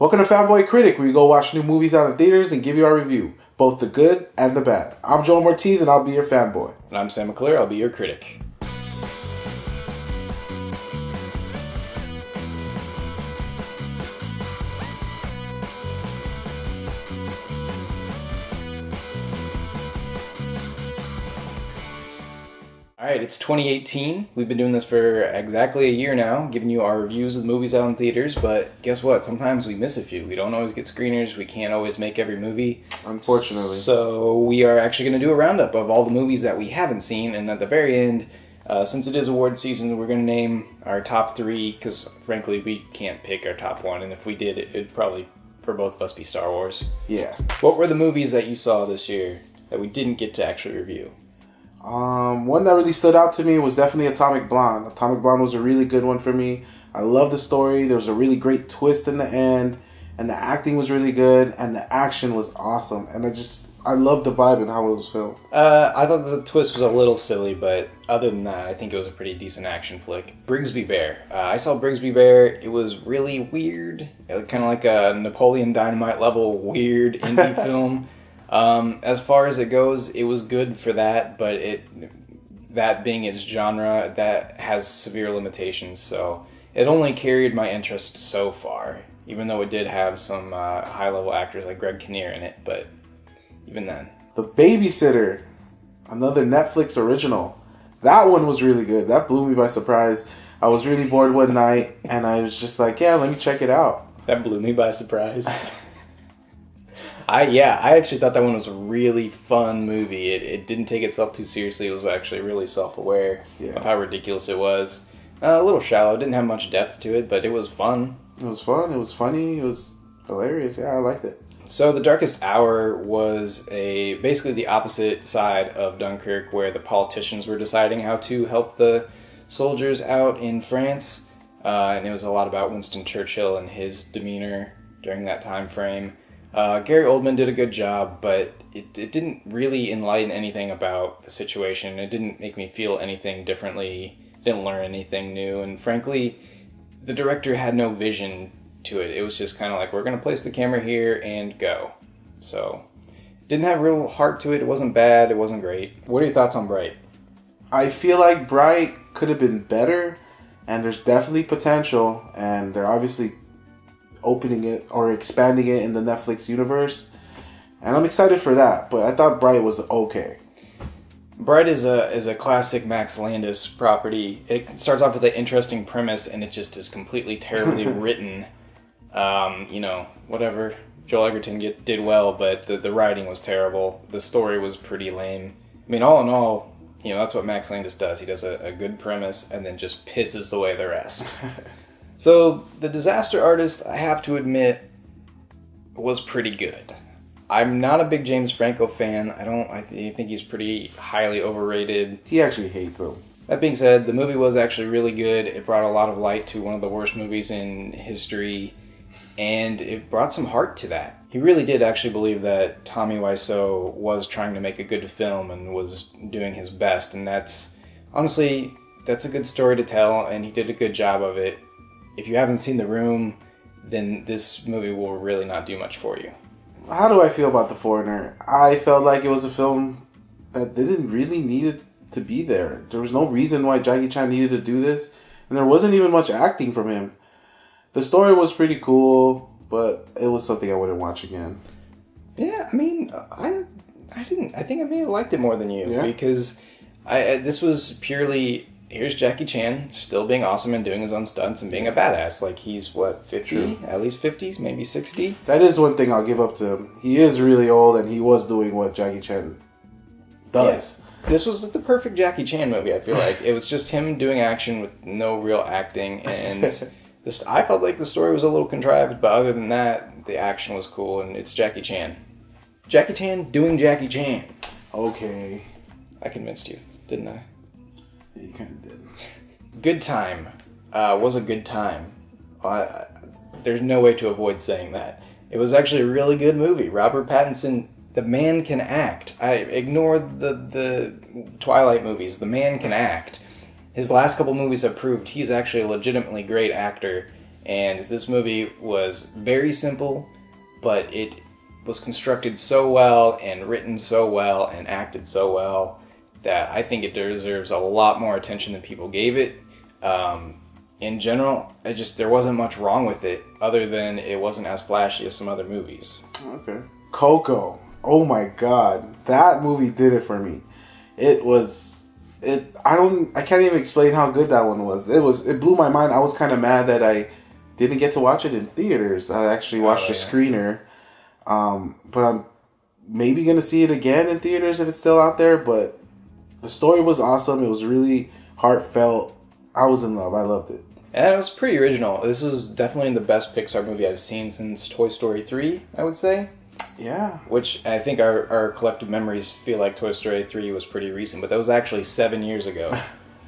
Welcome to Fanboy Critic, where we go watch new movies out in theaters and give you our review, both the good and the bad. I'm Joel Ortiz, and I'll be your fanboy. And I'm Sam McClure, I'll be your critic. Alright, it's 2018. We've been doing this for exactly a year now, giving you our reviews of the movies out in theaters, but guess what? Sometimes we miss a few. We don't always get screeners, we can't always make every movie. Unfortunately. So we are actually going to do a roundup of all the movies that we haven't seen, and at the very end, since it is award season, we're going to name our top three, because frankly, we can't pick our top one, and if we did, it'd probably, for both of us, be Star Wars. Yeah. What were the movies that you saw this year that we didn't get to actually review? One that really stood out to me was definitely Atomic Blonde. Atomic Blonde was a really good one for me. I love the story. There was a really great twist in the end, and the acting was really good, and the action was awesome. And I love the vibe and how it was filmed. I thought the twist was a little silly, but other than that, I think it was a pretty decent action flick. Brigsby Bear. I saw Brigsby Bear. It was really weird. Kind of like a Napoleon Dynamite level weird indie film. As far as it goes, it was good for that, but that being its genre, that has severe limitations, so it only carried my interest so far, even though it did have some high-level actors like Greg Kinnear in it, but even then. The Babysitter, another Netflix original. That one was really good. That blew me by surprise. I was really bored one night, and I was just like, yeah, let me check it out. That blew me by surprise. I actually thought that one was a really fun movie. It didn't take itself too seriously. It was actually really self-aware of how ridiculous it was. A little shallow. It didn't have much depth to it, but it was fun. It was fun. It was funny. It was hilarious. Yeah, I liked it. So The Darkest Hour was basically the opposite side of Dunkirk, where the politicians were deciding how to help the soldiers out in France. And it was a lot about Winston Churchill and his demeanor during that time frame. Gary Oldman did a good job, but it didn't really enlighten anything about the situation. It didn't make me feel anything differently, didn't learn anything new, and frankly, the director had no vision to it. It was just kind of like, we're going to place the camera here and go. So, didn't have real heart to it. It wasn't bad, it wasn't great. What are your thoughts on Bright? I feel like Bright could have been better, and there's definitely potential, and they're obviously opening it or expanding it in the Netflix universe, and I'm excited for that, but I thought Bright was okay. Bright is a classic Max Landis property. It starts off with an interesting premise, and it just is completely terribly written. Whatever. Joel Egerton did well, but the writing was terrible. The story was pretty lame. I mean, all in all, that's what Max Landis does. He does a good premise and then just pisses away the rest. So, The Disaster Artist, I have to admit, was pretty good. I'm not a big James Franco fan. I think he's pretty highly overrated. He actually hates him. That being said, the movie was actually really good. It brought a lot of light to one of the worst movies in history, and it brought some heart to that. He really did actually believe that Tommy Wiseau was trying to make a good film and was doing his best, and that's a good story to tell, and he did a good job of it. If you haven't seen The Room, then this movie will really not do much for you. How do I feel about The Foreigner? I felt like it was a film that didn't really need it to be there. There was no reason why Jackie Chan needed to do this, and there wasn't even much acting from him. The story was pretty cool, but it was something I wouldn't watch again. Yeah, I mean, I think I may have liked it more than you, because this was purely... Here's Jackie Chan still being awesome and doing his own stunts and being a badass. Like, he's, 50? True. At least 50s, maybe 60? That is one thing I'll give up to him. He is really old, and he was doing what Jackie Chan does. Yeah. This was the perfect Jackie Chan movie, I feel like. It was just him doing action with no real acting, and I felt like the story was a little contrived, but other than that, the action was cool, and it's Jackie Chan. Jackie Chan doing Jackie Chan. Okay. I convinced you, didn't I? Yeah, you kind of did. Good Time was a good time. There's no way to avoid saying that. It was actually a really good movie. Robert Pattinson, the man can act. I ignore the Twilight movies. The man can act. His last couple movies have proved he's actually a legitimately great actor. And this movie was very simple, but it was constructed so well and written so well and acted so well that I think it deserves a lot more attention than people gave it. In general, there wasn't much wrong with it other than it wasn't as flashy as some other movies. Okay. Coco. Oh my god. That movie did it for me. I can't even explain how good that one was. It blew my mind. I was kind of mad that I didn't get to watch it in theaters. I actually watched a screener. But I'm maybe going to see it again in theaters if it's still out there. But the story was awesome. It was really heartfelt. I was in love. I loved it. And it was pretty original. This was definitely the best Pixar movie I've seen since Toy Story 3, I would say. Yeah. Which I think our collective memories feel like Toy Story 3 was pretty recent, but that was actually 7 years ago.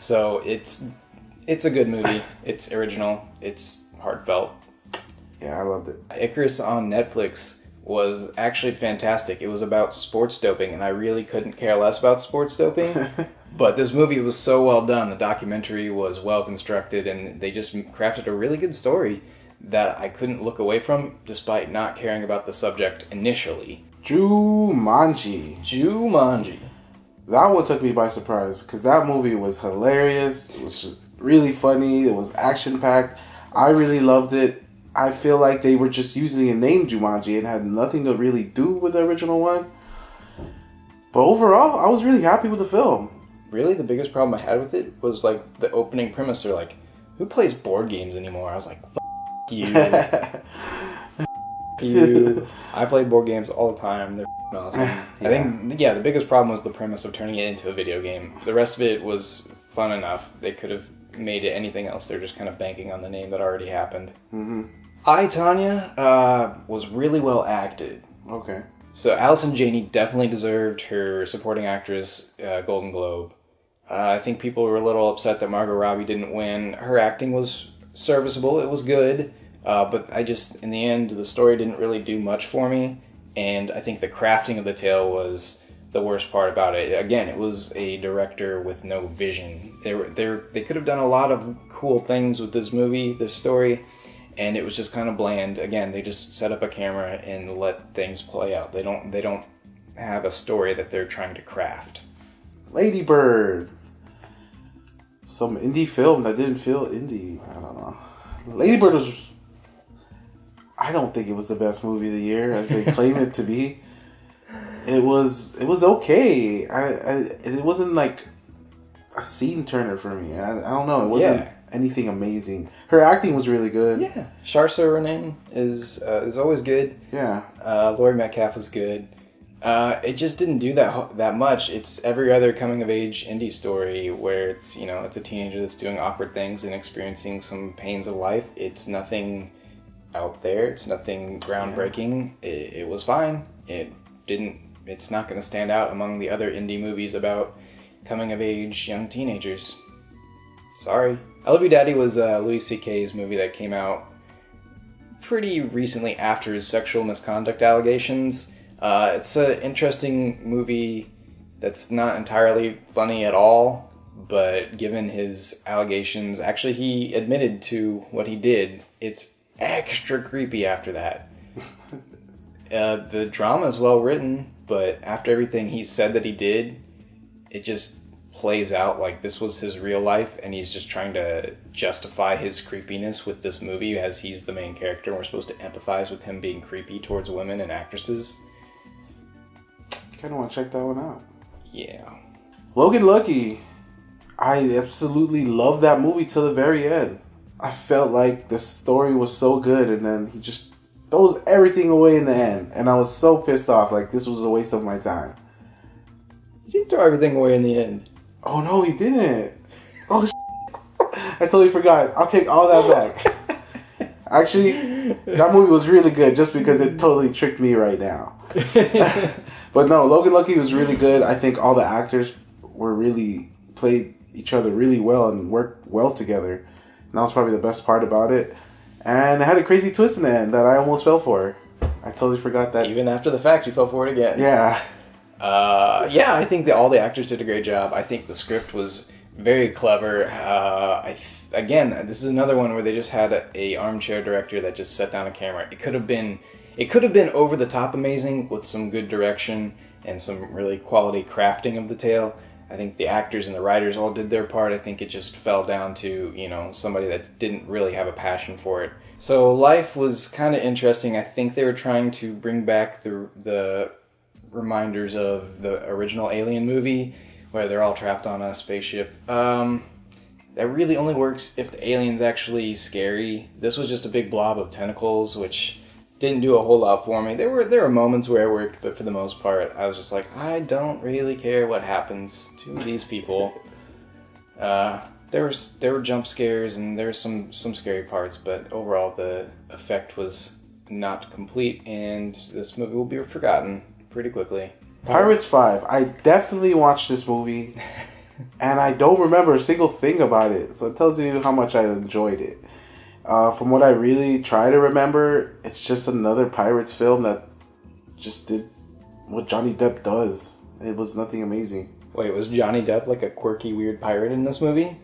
So it's a good movie. It's original. It's heartfelt. Yeah, I loved it. Icarus on Netflix was actually fantastic. It was about sports doping, and I really couldn't care less about sports doping. But this movie was so well done. The documentary was well constructed, and they just crafted a really good story that I couldn't look away from, despite not caring about the subject initially. Jumanji. That one took me by surprise, because that movie was hilarious. It was just really funny. It was action-packed. I really loved it. I feel like they were just using the name Jumanji and had nothing to really do with the original one. But overall, I was really happy with the film. Really, the biggest problem I had with it was like the opening premise. They're like, who plays board games anymore? I was like, you. You. I play board games all the time. They're awesome. Yeah. I think, the biggest problem was the premise of turning it into a video game. The rest of it was fun enough. They could have made it anything else. They're just kind of banking on the name that already happened. Mm-hmm. I, Tonya was really well acted. Okay. So Allison Janney definitely deserved her supporting actress Golden Globe. I think people were a little upset that Margot Robbie didn't win. Her acting was serviceable. It was good. But in the end, the story didn't really do much for me. And I think the crafting of the tale was the worst part about it. Again, it was a director with no vision. They could have done a lot of cool things with this movie, this story, and it was just kind of bland. Again, they just set up a camera and let things play out. They don't have a story that they're trying to craft. Lady Bird. Some indie film that didn't feel indie. I don't know. Lady Bird was... I don't think it was the best movie of the year as they claim it to be. It was okay. It wasn't like a scene turner for me. I don't know. It wasn't anything amazing. Her acting was really good. Yeah, Saoirse Ronan is always good. Yeah. Laurie Metcalf was good. It just didn't do that much. It's every other coming of age indie story where it's a teenager that's doing awkward things and experiencing some pains of life. It's nothing out there. It's nothing groundbreaking. It was fine. It's not going to stand out among the other indie movies about coming of age young teenagers. Sorry. I Love You Daddy was Louis C.K.'s movie that came out pretty recently after his sexual misconduct allegations. It's an interesting movie that's not entirely funny at all, but given his allegations, actually he admitted to what he did. It's extra creepy after that. The drama is well written, but after everything he said that he did, it just plays out like this was his real life, and he's just trying to justify his creepiness with this movie as he's the main character, and we're supposed to empathize with him being creepy towards women and actresses. Kind of want to check that one out. Yeah. Logan Lucky. I absolutely loved that movie till the very end. I felt like the story was so good, and then he just throws everything away in the end. And I was so pissed off, like this was a waste of my time. You didn't throw everything away in the end. Oh no, he didn't. Oh, I totally forgot. I'll take all that back. Actually, that movie was really good just because it totally tricked me right now. But no, Logan Lucky was really good. I think all the actors played each other really well and worked well together. And that was probably the best part about it. And it had a crazy twist in the end that I almost fell for. I totally forgot that. Even after the fact, you fell for it again. Yeah. I think that all the actors did a great job. I think the script was very clever. again, this is another one where they just had a armchair director that just set down a camera. It could have been over the top amazing with some good direction and some really quality crafting of the tale. I think the actors and the writers all did their part. I think it just fell down to, somebody that didn't really have a passion for it. So Life was kind of interesting. I think they were trying to bring back the reminders of the original Alien movie, where they're all trapped on a spaceship. That really only works if the alien's actually scary. This was just a big blob of tentacles, which didn't do a whole lot for me. There were moments where it worked, but for the most part, I was just like, I don't really care what happens to these people. There were jump scares and there were some scary parts, but overall the effect was not complete, and this movie will be forgotten pretty quickly. Pirates 5. I definitely watched this movie, and I don't remember a single thing about it, so it tells you how much I enjoyed it. From what I really try to remember, it's just another Pirates film that just did what Johnny Depp does. It was nothing amazing. Wait, was Johnny Depp like a quirky, weird pirate in this movie?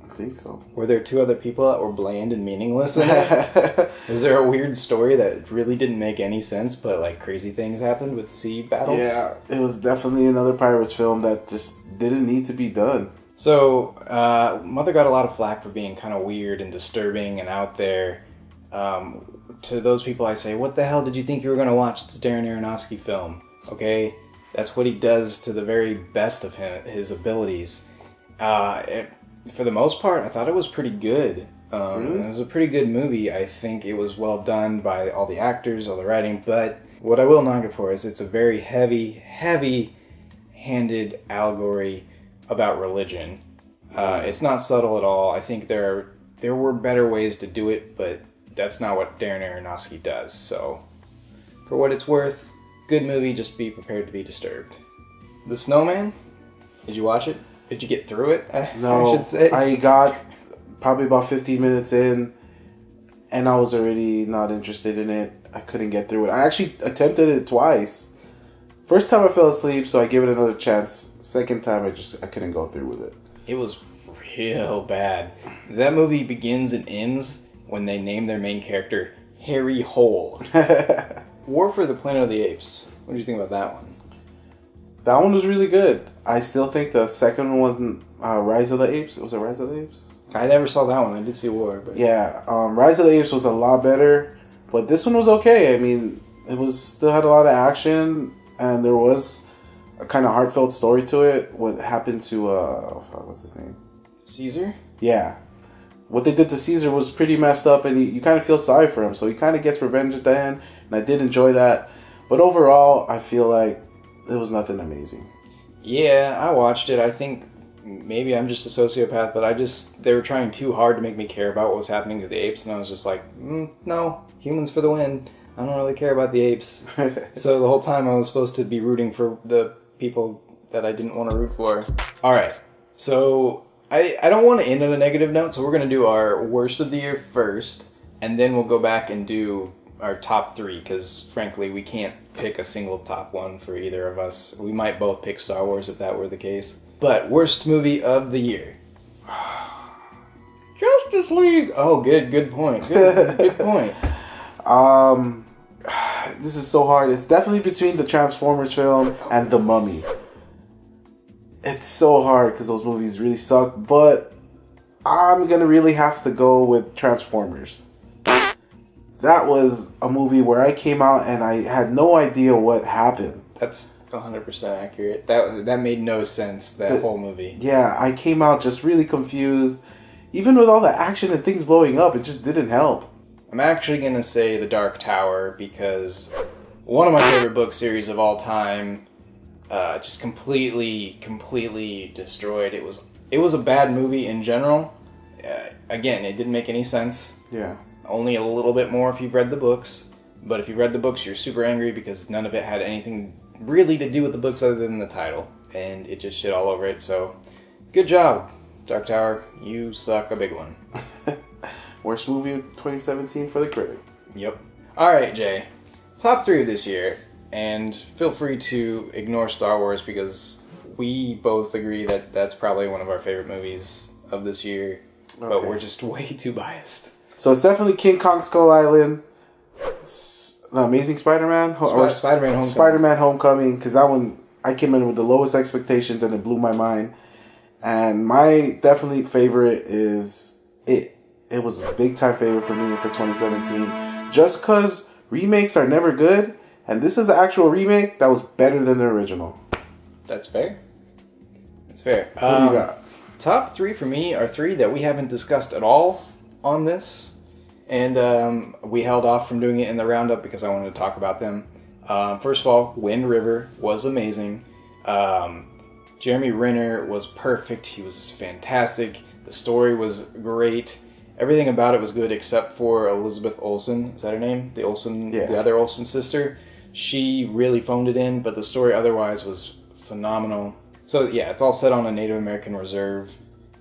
I think so. Were there two other people that were bland and meaningless in it? Was there a weird story that really didn't make any sense, but like crazy things happened with sea battles? Yeah, it was definitely another Pirates film that just didn't need to be done. So, Mother got a lot of flack for being kind of weird and disturbing and out there. To those people I say, what the hell did you think you were going to watch? It's a Darren Aronofsky film, okay? That's what he does to the very best of his abilities. For the most part, I thought it was pretty good. Really? It was a pretty good movie. I think it was well done by all the actors, all the writing, but what I will knock it for is it's a very heavy-handed allegory about religion. It's not subtle at all. I think there were better ways to do it, but that's not what Darren Aronofsky does. So, for what it's worth, good movie, just be prepared to be disturbed. The Snowman? Did you watch it? Did you get through it? No, I should say. I got probably about 15 minutes in, and I was already not interested in it. I couldn't get through it. I actually attempted it twice. First time I fell asleep, so I gave it another chance. Second time, I couldn't go through with it. It was real bad. That movie begins and ends when they name their main character Harry Hole. War for the Planet of the Apes. What did you think about that one? That one was really good. I still think the second one wasn't Rise of the Apes. Was it Rise of the Apes? I never saw that one. I did see War, but yeah, Rise of the Apes was a lot better, but this one was okay. I mean, still had a lot of action, and there was a kind of heartfelt story to it. What happened to what's his name? Caesar? Yeah. What they did to Caesar was pretty messed up, and you kind of feel sorry for him. So he kind of gets revenge at the end, and I did enjoy that. But overall, I feel like it was nothing amazing. Yeah, I watched it. I think maybe I'm just a sociopath, but they were trying too hard to make me care about what was happening to the apes, and I was just like, no, humans for the win. I don't really care about the apes. So the whole time I was supposed to be rooting for the people that I didn't want to root for. Alright, so I don't want to end on a negative note, so we're going to do our worst of the year first, and then we'll go back and do our top three, because frankly we can't pick a single top one for either of us. We might both pick Star Wars if that were the case. But worst movie of the year. Justice League! Oh, good point. Good point. This is so hard. It's definitely between the Transformers film and The Mummy. It's so hard because those movies really suck, but I'm going to really have to go with Transformers. That was a movie where I came out and I had no idea what happened. That's 100% accurate. That made no sense, that whole movie. Yeah, I came out just really confused. Even with all the action and things blowing up, it just didn't help. I'm actually going to say The Dark Tower because one of my favorite book series of all time just completely destroyed. It was a bad movie in general. Again, it didn't make any sense. Yeah. Only a little bit more if you've read the books. But if you've read the books, you're super angry because none of it had anything really to do with the books other than the title. And it just shit all over it. So, good job, Dark Tower. You suck a big one. Worst movie of 2017 for the Critic. Yep. Alright, Jay. Top 3 of this year. And feel free to ignore Star Wars because we both agree that that's probably one of our favorite movies of this year. but we're just way too biased. So it's definitely King Kong Skull Island, The Amazing Spider-Man, or Spider-Man Homecoming. Spider-Man Homecoming, because that one, I came in with the lowest expectations and it blew my mind. And my definitely favorite is It. It was a big time favorite for me for 2017. Just because remakes are never good, and this is an actual remake that was better than the original. That's fair. That's fair. What do you got? Top 3 for me are 3 that we haven't discussed at all on this. And we held off from doing it in the roundup because I wanted to talk about them. First of all, Wind River was amazing. Jeremy Renner was perfect. He was fantastic. The story was great. Everything about it was good except for Elizabeth Olsen. Is that her name? The other Olsen sister. She really phoned it in, but the story otherwise was phenomenal. So yeah, it's all set on a Native American reserve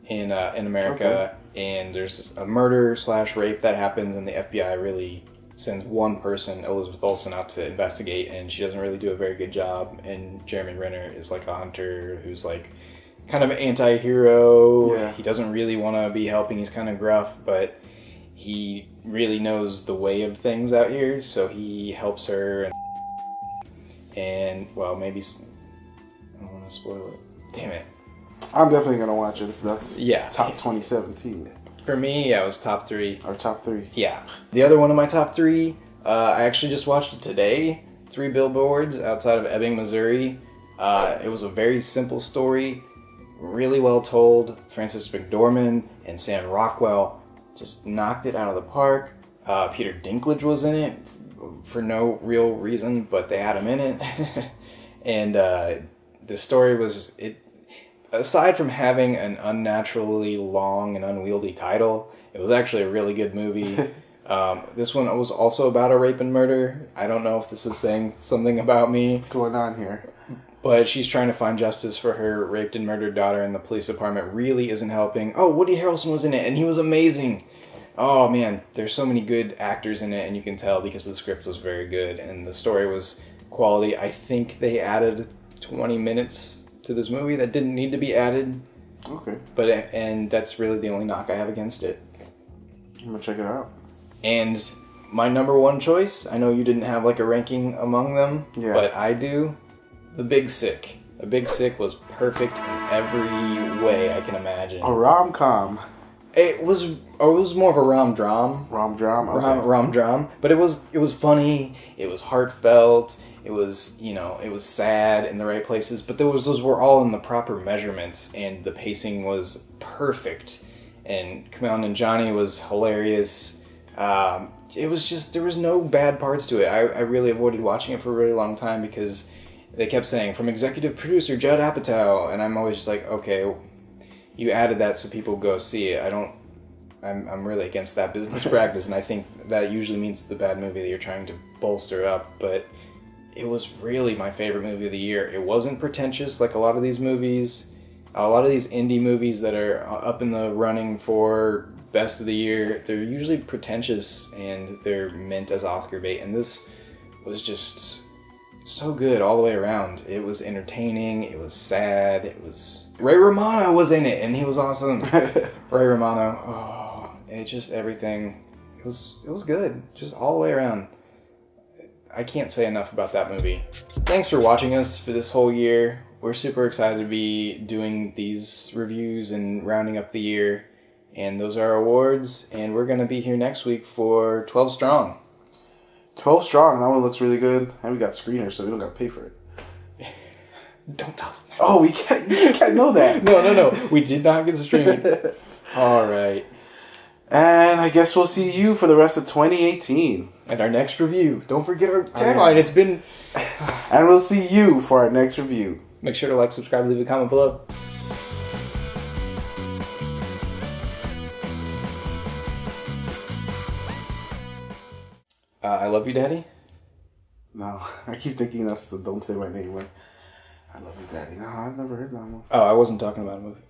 in America, and there's a murder/rape that happens, and the FBI really sends one person, Elizabeth Olsen, out to investigate, and she doesn't really do a very good job. And Jeremy Renner is like a hunter who's like kind of an anti-hero. Yeah. He doesn't really want to be helping. He's kind of gruff, but he really knows the way of things out here, so he helps her. And well, maybe I don't want to spoil it. Damn it. I'm definitely going to watch it if that's top 2017. For me, it was top 3. Or top 3. Yeah. The other one of my top 3, I actually just watched it today. 3 Billboards outside of Ebbing, Missouri. It was a very simple story. Really well told. Frances McDormand and Sam Rockwell just knocked it out of the park. Peter Dinklage was in it for no real reason, but they had him in it. And the story was, aside from having an unnaturally long and unwieldy title, it was actually a really good movie. This one was also about a rape and murder. I don't know if this is saying something about me. What's going on here? But she's trying to find justice for her raped and murdered daughter, and the police department really isn't helping. Oh, Woody Harrelson was in it, and he was amazing. Oh, man, there's so many good actors in it, and you can tell because the script was very good, and the story was quality. I think they added 20 minutes to this movie that didn't need to be added. Okay. And that's really the only knock I have against it. I'm going to check it out. And my number one choice, I know you didn't have like a ranking among them, but I do. The Big Sick. The Big Sick was perfect in every way I can imagine. A rom-com. It was more of a rom-dram. Rom-dram? Okay. Rom-dram. But it was funny. It was heartfelt. It was, it was sad in the right places. But those were all in the proper measurements. And the pacing was perfect. And Kumail Nanjiani was hilarious. It was just, there was no bad parts to it. I really avoided watching it for a really long time because they kept saying, from executive producer Judd Apatow, and I'm always just like, okay, you added that so people go see it. I'm really against that business practice, and I think that usually means the bad movie that you're trying to bolster up, but it was really my favorite movie of the year. It wasn't pretentious like a lot of these movies. A lot of these indie movies that are up in the running for best of the year, they're usually pretentious and they're meant as Oscar bait, and this was just so good all the way around. It was entertaining, it was sad, it was... Ray Romano was in it, and he was awesome. Ray Romano, it just everything, it was good, just all the way around. I can't say enough about that movie. Thanks for watching us for this whole year. We're super excited to be doing these reviews and rounding up the year, and those are our awards, and we're going to be here next week for 12 Strong. 12 Strong, that one looks really good. And we got screeners, so we don't got to pay for it. Don't tell them that. Oh, you can't know that. No. We did not get streamed. All right. And I guess we'll see you for the rest of 2018. And our next review. Don't forget our tagline. It's been... And we'll see you for our next review. Make sure to like, subscribe, leave a comment below. I love you, Daddy? No, I keep thinking that's the Don't Say My Name one. I love you, Daddy. No, I've never heard that one. Oh, I wasn't talking about a movie.